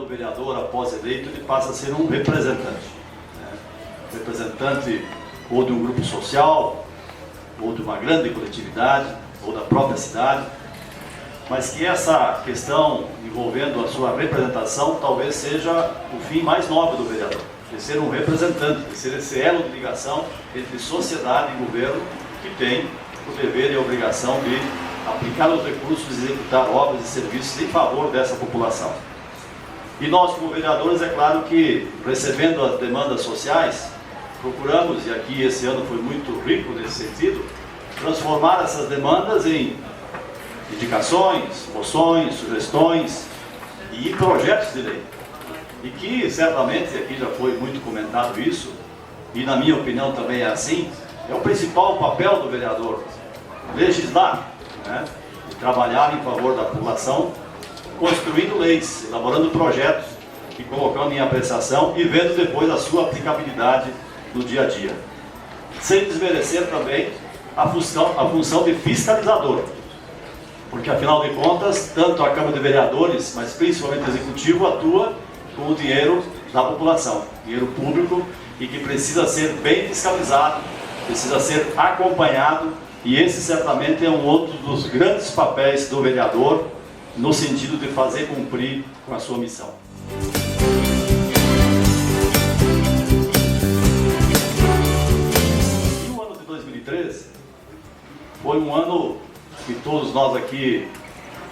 do vereador, após eleito, ele passa a ser um representante. Né? Representante ou de um grupo social, ou de uma grande coletividade, ou da própria cidade, mas que essa questão envolvendo a sua representação talvez seja o fim mais nobre do vereador, de ser um representante, de ser esse elo de ligação entre sociedade e governo, que tem o dever e a obrigação de aplicar os recursos e executar obras e serviços em favor dessa população. E nós, como vereadores, é claro que, recebendo as demandas sociais, procuramos, e aqui esse ano foi muito rico nesse sentido, transformar essas demandas em indicações, moções, sugestões e projetos de lei. E que, certamente, aqui já foi muito comentado isso, e na minha opinião também é assim, é o principal papel do vereador, legislar, né? E trabalhar em favor da população, construindo leis, elaborando projetos e colocando em apreciação e vendo depois a sua aplicabilidade no dia a dia. Sem desmerecer também a função de fiscalizador, porque afinal de contas, tanto a Câmara de Vereadores, mas principalmente o Executivo, atua com o dinheiro da população, dinheiro público, e que precisa ser bem fiscalizado, precisa ser acompanhado, e esse certamente é um outro dos grandes papéis do vereador, no sentido de fazer cumprir com a sua missão. E o ano de 2013 foi um ano que todos nós aqui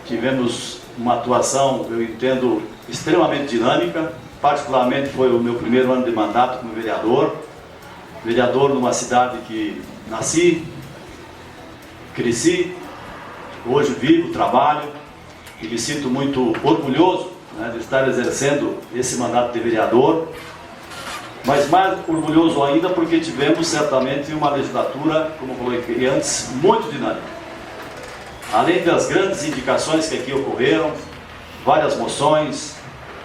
tivemos uma atuação, eu entendo, extremamente dinâmica. Particularmente foi o meu primeiro ano de mandato como vereador numa cidade que nasci, cresci, hoje vivo, trabalho, e me sinto muito orgulhoso, né, de estar exercendo esse mandato de vereador, mas mais orgulhoso ainda porque tivemos certamente uma legislatura, como coloquei antes, muito dinâmica. Além das grandes indicações que aqui ocorreram, várias moções,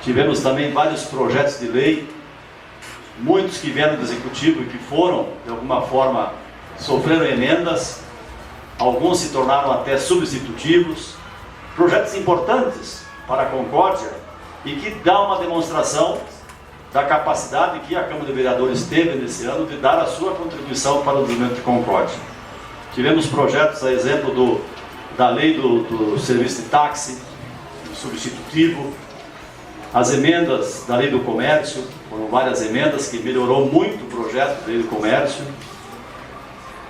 tivemos também vários projetos de lei, muitos que vieram do Executivo e que foram, de alguma forma, sofreram emendas, alguns se tornaram até substitutivos, projetos importantes para a Concórdia e que dá uma demonstração da capacidade que a Câmara de Vereadores teve nesse ano de dar a sua contribuição para o desenvolvimento de Concórdia. Tivemos projetos, a exemplo da lei do serviço de táxi, do substitutivo, as emendas da lei do comércio, foram várias emendas que melhorou muito o projeto da lei do comércio,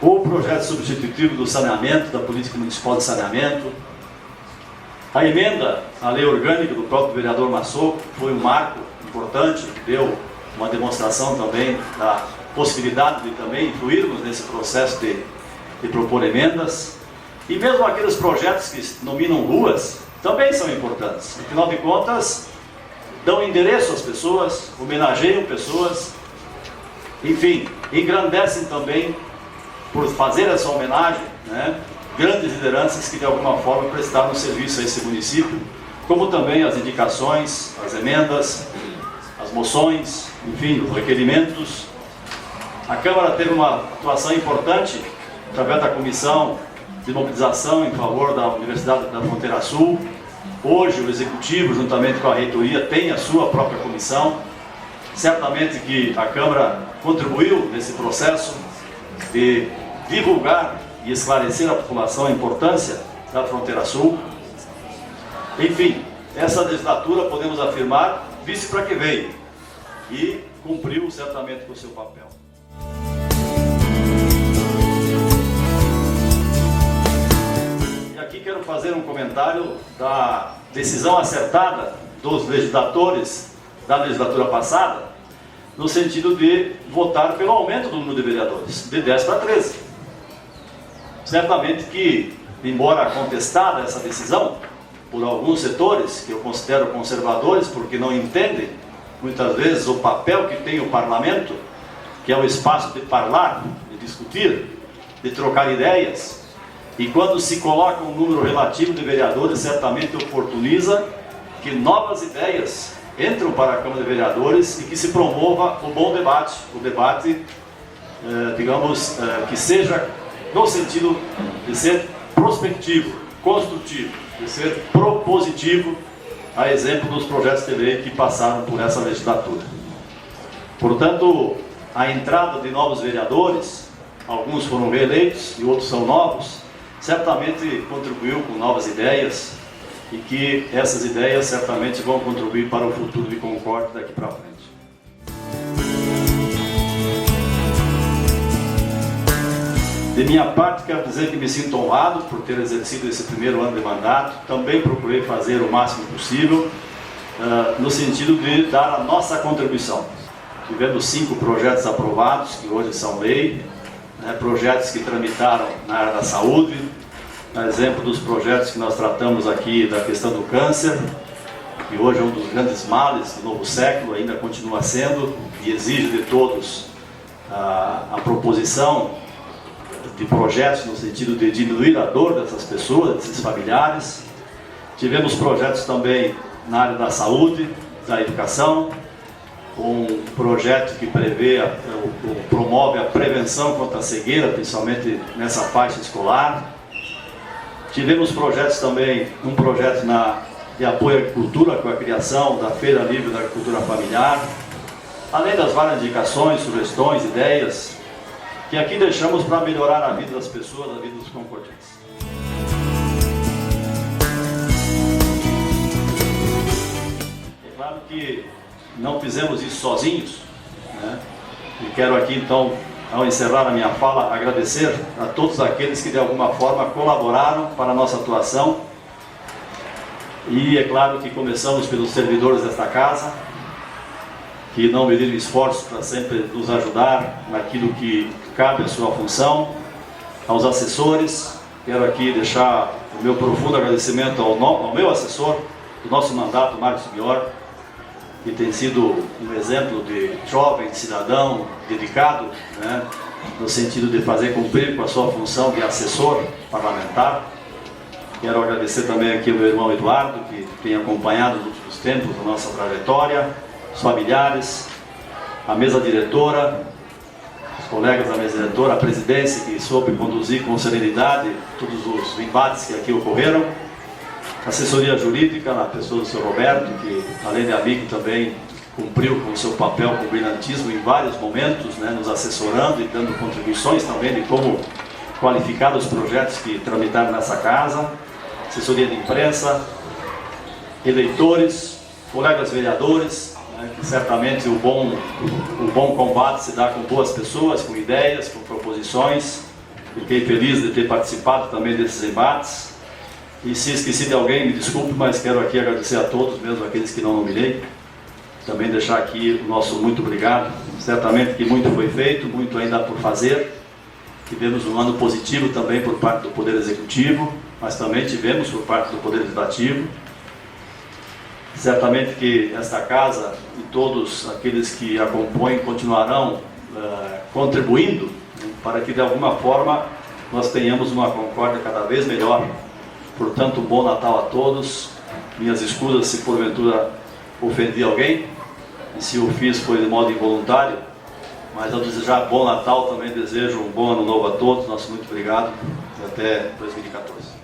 o projeto substitutivo do saneamento, da política municipal de saneamento, a emenda à lei orgânica do próprio vereador Massoco foi um marco importante, que deu uma demonstração também da possibilidade de também influirmos nesse processo de propor emendas, e mesmo aqueles projetos que nominam ruas também são importantes, afinal de contas dão endereço às pessoas, homenageiam pessoas, enfim, engrandecem também, por fazer essa homenagem, né, grandes lideranças que de alguma forma prestaram serviço a esse município, como também as indicações, as emendas, as moções, enfim, os requerimentos. A Câmara teve uma atuação importante através da Comissão de Mobilização em favor da Universidade da Fronteira Sul. Hoje o Executivo, juntamente com a Reitoria, tem a sua própria comissão. Certamente que a Câmara contribuiu nesse processo de divulgar e esclarecer à população a importância da Fronteira Sul. Enfim, essa legislatura, podemos afirmar, disse para que veio e cumpriu certamente com o seu papel. E aqui quero fazer um comentário da decisão acertada dos legisladores da legislatura passada, no sentido de votar pelo aumento do número de vereadores, de 10 para 13. Certamente que, embora contestada essa decisão por alguns setores, que eu considero conservadores, porque não entendem, muitas vezes, o papel que tem o parlamento, que é o espaço de falar, de discutir, de trocar ideias, e quando se coloca um número relativo de vereadores, certamente oportuniza que novas ideias entram para a Câmara de Vereadores e que se promova o bom debate, o debate, digamos, que seja no sentido de ser prospectivo, construtivo, de ser propositivo a exemplo dos projetos de lei que passaram por essa legislatura. Portanto, a entrada de novos vereadores, alguns foram reeleitos e outros são novos, certamente contribuiu com novas ideias e que essas ideias certamente vão contribuir para o futuro de Concórdia daqui para frente. De minha parte, quero dizer que me sinto honrado por ter exercido esse primeiro ano de mandato. Também procurei fazer o máximo possível, no sentido de dar a nossa contribuição. Tivemos 5 projetos aprovados, que hoje são lei, projetos que tramitaram na área da saúde, a exemplo dos projetos que nós tratamos aqui da questão do câncer, que hoje é um dos grandes males do novo século, ainda continua sendo, e exige de todos a proposição de projetos no sentido de diminuir a dor dessas pessoas, desses familiares. Tivemos projetos também na área da saúde, da educação, um projeto que promove a prevenção contra a cegueira, principalmente nessa faixa escolar. Tivemos projetos também, um projeto de apoio à agricultura, com a criação da Feira Livre da Agricultura Familiar, além das várias indicações, sugestões, ideias, que aqui deixamos para melhorar a vida das pessoas, a vida dos concordienses. É claro que não fizemos isso sozinhos, né? E quero aqui então, ao encerrar a minha fala, agradecer a todos aqueles que de alguma forma colaboraram para a nossa atuação. E é claro que começamos pelos servidores desta casa, que não mediram esforços para sempre nos ajudar naquilo que cabe à sua função. Aos assessores, quero aqui deixar o meu profundo agradecimento ao meu assessor do nosso mandato, Marcos Bior, que tem sido um exemplo de jovem cidadão dedicado, né, no sentido de fazer cumprir com a sua função de assessor parlamentar. Quero agradecer também aqui ao meu irmão Eduardo, que tem acompanhado nos últimos tempos a nossa trajetória, os familiares, a mesa diretora, os colegas da mesa diretora, a presidência que soube conduzir com serenidade todos os embates que aqui ocorreram, a assessoria jurídica, na pessoa do Sr. Roberto, que além de amigo também cumpriu com o seu papel com brilhantismo em vários momentos, né, nos assessorando e dando contribuições também de como qualificar os projetos que tramitaram nessa casa, assessoria de imprensa, eleitores, colegas vereadores, que certamente o bom combate se dá com boas pessoas, com ideias, com proposições. Fiquei feliz de ter participado também desses embates. E se esqueci de alguém, me desculpe, mas quero aqui agradecer a todos, mesmo aqueles que não nominei. Também deixar aqui o nosso muito obrigado. Certamente que muito foi feito, muito ainda há por fazer. Tivemos um ano positivo também por parte do Poder Executivo, mas também tivemos por parte do Poder Legislativo. Certamente que esta casa e todos aqueles que a compõem continuarão contribuindo, né, para que de alguma forma nós tenhamos uma Concórdia cada vez melhor. Portanto, um bom Natal a todos. Minhas escusas se porventura ofendi alguém, e se o fiz foi de modo involuntário, mas ao desejar bom Natal também desejo um bom ano novo a todos. Nosso muito obrigado e até 2014.